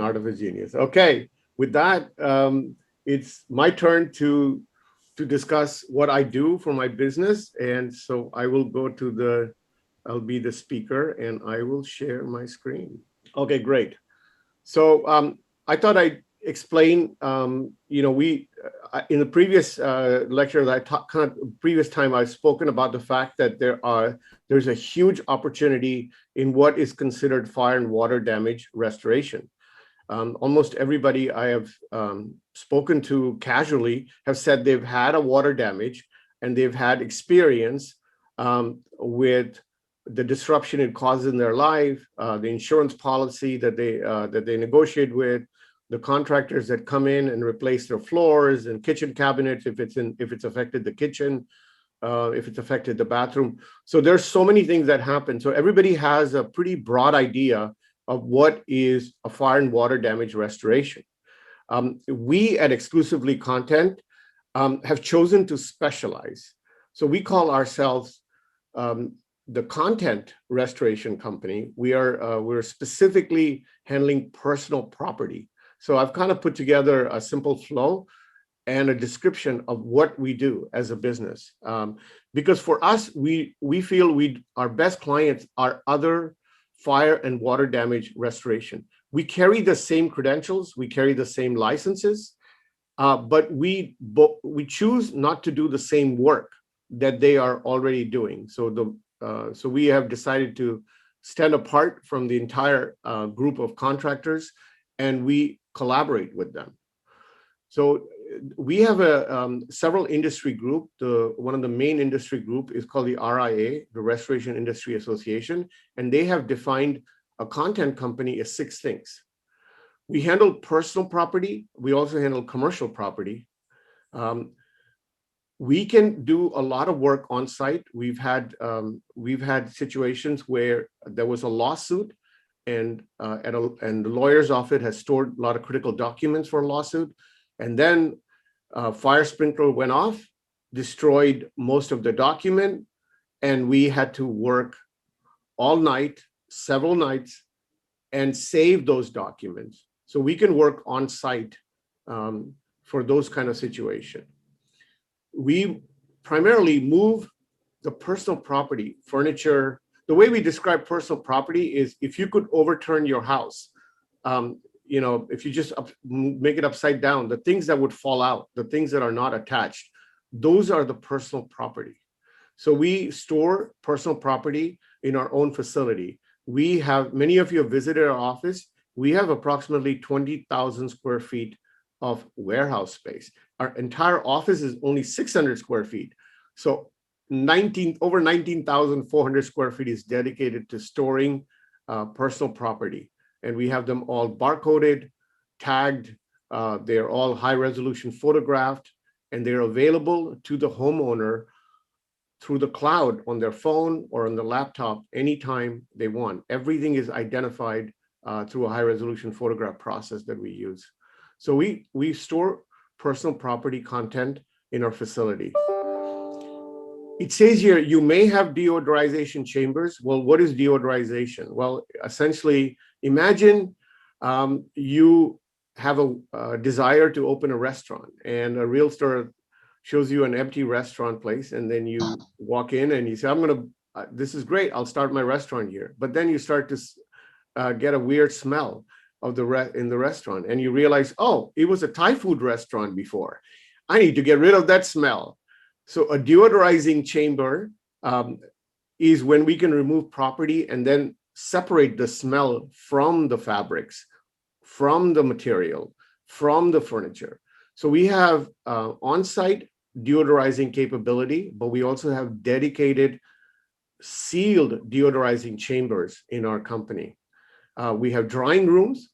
art of a genius. Okay, with that, it's my turn to discuss what I do for my business. And so I will go to I'll be the speaker and I will share my screen. Okay, great. So I thought I'd explain, we, in the previous lecture that I taught, kind of previous time, I've spoken about the fact that there's a huge opportunity in what is considered fire and water damage restoration. Almost everybody I have spoken to casually have said they've had a water damage and they've had experience with the disruption it causes in their life, the insurance policy that they negotiate with, the contractors that come in and replace their floors and kitchen cabinets if it's affected the kitchen, if it's affected the bathroom. So there's so many things that happen. So everybody has a pretty broad idea of what is a fire and water damage restoration. We at Exclusively Content have chosen to specialize. So we call ourselves the content restoration company. We're specifically handling personal property. So I've kind of put together a simple flow and a description of what we do as a business. Because for us, we feel our best clients are other fire and water damage restoration. We carry the same credentials, we carry the same licenses, but we choose not to do the same work that they are already doing. So we have decided to stand apart from the entire group of contractors, and we collaborate with them. So we have several industry group. One of the main industry group is called the RIA, the Restoration Industry Association, and they have defined a content company as 6 things. We handle personal property. We also handle commercial property. We can do a lot of work on site. We've had situations where there was a lawsuit, and the lawyer's office has stored a lot of critical documents for a lawsuit, and then fire sprinkler went off, destroyed most of the document, and we had to work all night, several nights, and save those documents. So we can work on site for those kind of situations. We primarily move the personal property, furniture. The way we describe personal property is if you could overturn your house, if you just make it upside down, the things that would fall out, the things that are not attached, those are the personal property. So we store personal property in our own facility. We have, many of you have visited our office. We have approximately 20,000 square feet of warehouse space. Our entire office is only 600 square feet. So over 19,400 square feet is dedicated to storing personal property. And we have them all barcoded, tagged. They're all high resolution photographed, and they're available to the homeowner through the cloud on their phone or on the laptop anytime they want. Everything is identified through a high resolution photograph process that we use. So we store personal property content in our facility. It says here, you may have deodorization chambers. Well, what is deodorization? Well, essentially, imagine you have a desire to open a restaurant, and a realtor shows you an empty restaurant place, and then you walk in and you say, this is great, I'll start my restaurant here. But then you start to get a weird smell of in the restaurant, and you realize, oh, it was a Thai food restaurant before. I need to get rid of that smell. So a deodorizing chamber is when we can remove property and then separate the smell from the fabrics, from the material, from the furniture. So we have on-site deodorizing capability, but we also have dedicated sealed deodorizing chambers in our company. We have drying rooms.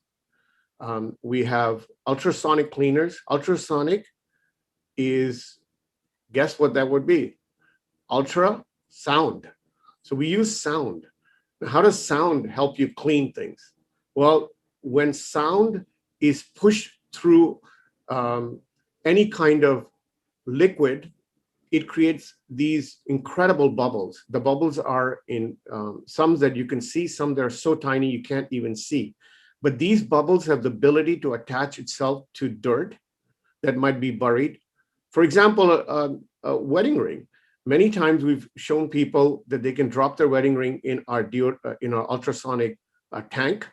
We have ultrasonic cleaners. Ultrasonic is, guess what that would be? Ultra sound. So we use sound. Now, how does sound help you clean things? Well, when sound is pushed through any kind of liquid, it creates these incredible bubbles. The bubbles are in some that you can see, some that are so tiny you can't even see. but these bubbles have the ability to attach itself to dirt that might be buried. For example, a wedding ring. Many times we've shown people that they can drop their wedding ring in our ultrasonic tank,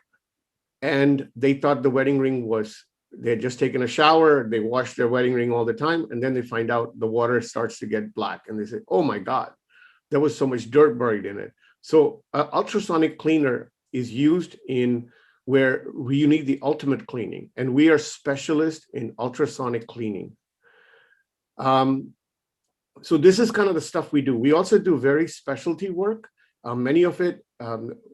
and they thought the wedding ring was, they had just taken a shower, they washed their wedding ring all the time, and then they find out the water starts to get black, and they say, oh my God, there was so much dirt buried in it. So ultrasonic cleaner is used in where you need the ultimate cleaning, and we are specialists in ultrasonic cleaning. So this is kind of the stuff we do. We also do very specialty work. Many of it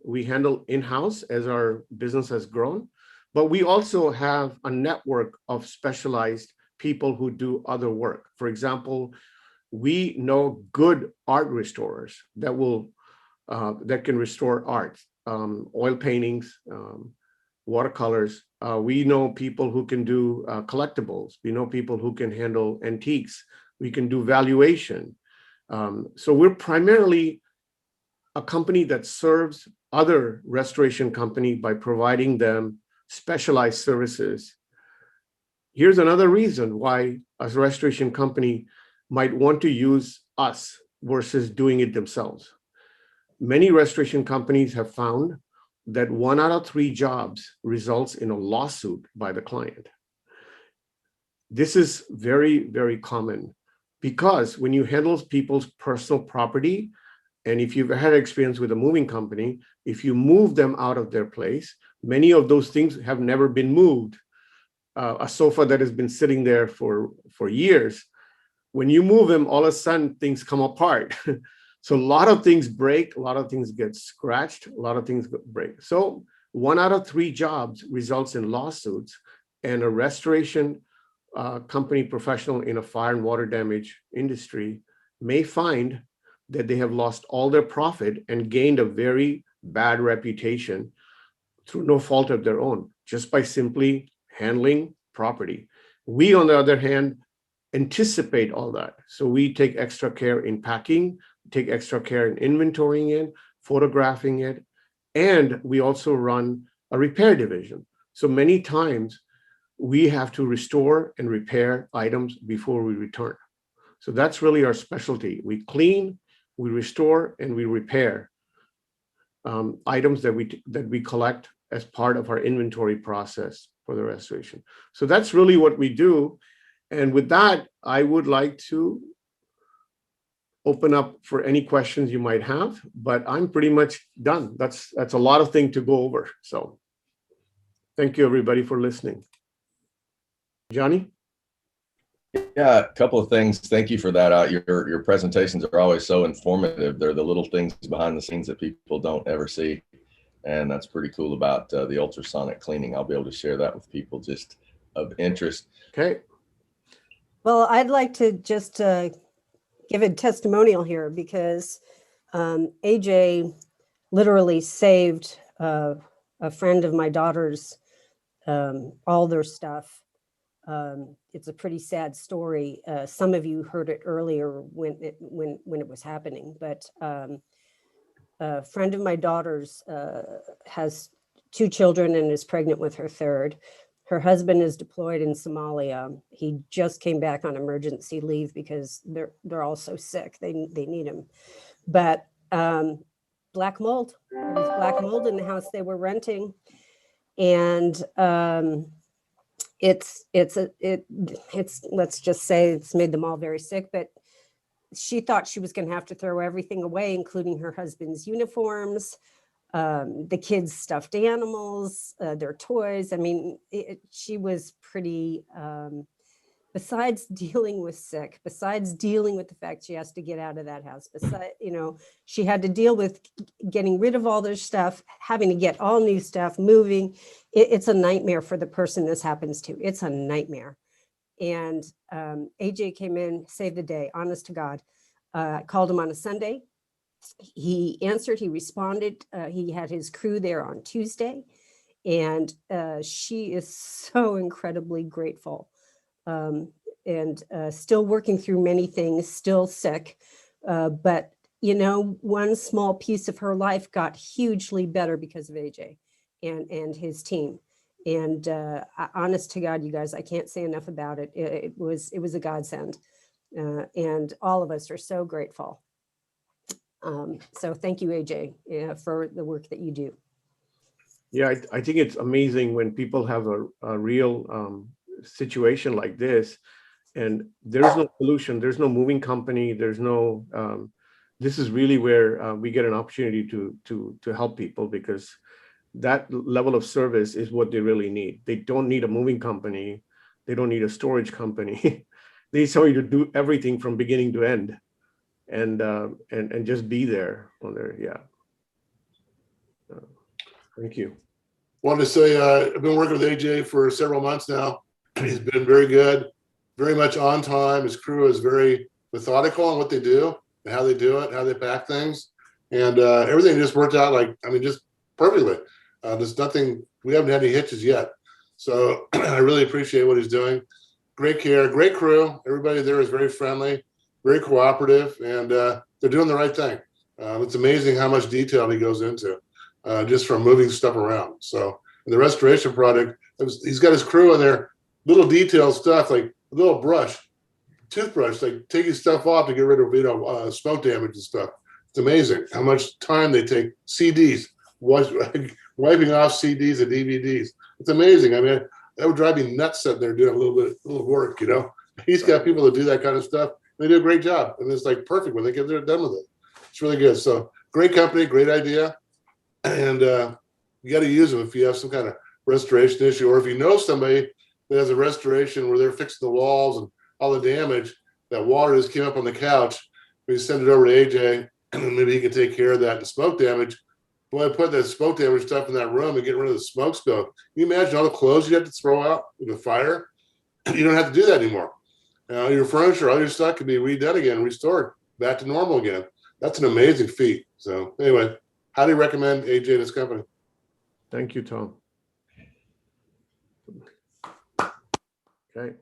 we handle in-house as our business has grown, but we also have a network of specialized people who do other work. For example, we know good art restorers that will that can restore art, oil paintings, watercolors. We know people who can do collectibles. We know people who can handle antiques. We can do valuation. So we're primarily a company that serves other restoration companies by providing them specialized services. Here's another reason why a restoration company might want to use us versus doing it themselves. Many restoration companies have found that 1 out of 3 jobs results in a lawsuit by the client. This is very, very common because when you handle people's personal property, and if you've had experience with a moving company, if you move them out of their place, many of those things have never been moved. A sofa that has been sitting there for years, when you move them, all of a sudden things come apart. So a lot of things break, a lot of things get scratched, a lot of things break. So 1 out of 3 jobs results in lawsuits, and a restoration company professional in a fire and water damage industry may find that they have lost all their profit and gained a very bad reputation through no fault of their own, just by simply handling property. We, on the other hand, anticipate all that. So we take extra care in packing, take extra care in inventorying it, photographing it, and we also run a repair division. So many times we have to restore and repair items before we return. So that's really our specialty. We clean, we restore, and we repair items that we collect as part of our inventory process for the restoration. So that's really what we do. And with that, I would like to open up for any questions you might have, but I'm pretty much done. That's a lot of things to go over. So thank you, everybody, for listening. Johnny? Yeah, a couple of things. Thank you for that. Your presentations are always so informative. They're the little things behind the scenes that people don't ever see. And that's pretty cool about the ultrasonic cleaning. I'll be able to share that with people just of interest. Okay. Well, I'd like to just give a testimonial here because AJ literally saved a friend of my daughter's, all their stuff. It's a pretty sad story. Some of you heard it earlier when it was happening, but a friend of my daughter's has 2 children and is pregnant with her 3rd. Her husband is deployed in Somalia. He just came back on emergency leave because they're all so sick. They need him. But black mold. There was black mold in the house they were renting, and it's let's just say it's made them all very sick. But she thought she was going to have to throw everything away, including her husband's uniforms, the kids' stuffed animals, their toys. I mean, she was pretty, besides dealing with sick, besides dealing with the fact she has to get out of that house, besides, she had to deal with getting rid of all their stuff, having to get all new stuff, moving. It's a nightmare for the person this happens to. It's a nightmare. And AJ came in, saved the day, honest to God. Called him on a Sunday. He answered, he responded. He had his crew there on Tuesday. And she is so incredibly grateful and still working through many things, still sick. But, one small piece of her life got hugely better because of AJ and his team. And honest to God, you guys, I can't say enough about it. It was a godsend. And all of us are so grateful. So thank you, AJ, for the work that you do. Yeah, I think it's amazing when people have a real situation like this, and there's no solution, there's no moving company, there's no, this is really where we get an opportunity to help people, because that level of service is what they really need. They don't need a moving company. They don't need a storage company. They need somebody to do everything from beginning to end, and just be there on there. Yeah. Thank you. Wanted to say I've been working with AJ for several months now. He's been very good, very much on time. His crew is very methodical on what they do and how they do it, how they pack things, and everything just worked out just perfectly. There's nothing, we haven't had any hitches yet. So I really appreciate what he's doing. Great care, great crew. Everybody there is very friendly, very cooperative, and they're doing the right thing. It's amazing how much detail he goes into just from moving stuff around. So in the restoration project, he's got his crew in there, little detailed stuff like a little toothbrush, like taking stuff off to get rid of smoke damage and stuff. It's amazing how much time they take. CDs, wiping off CDs and DVDs. It's amazing. I mean, that would drive me nuts sitting there doing a little work, you know. He's got people that do that kind of stuff. They do a great job, and it's like perfect when they get there done with it. It's really good. So great company, great idea, and you got to use them if you have some kind of restoration issue, or if you know somebody that has a restoration where they're fixing the walls and all the damage. That water just came up on the couch. We send it over to AJ, and maybe he can take care of that. And smoke damage. Boy, put that smoke damage stuff in that room and get rid of the smoke spill. Can you imagine all the clothes you have to throw out in the fire? You don't have to do that anymore. Your furniture, all your stuff can be redone again, restored back to normal again. That's an amazing feat. So anyway, highly recommend AJ and his company. Thank you, Tom. Okay.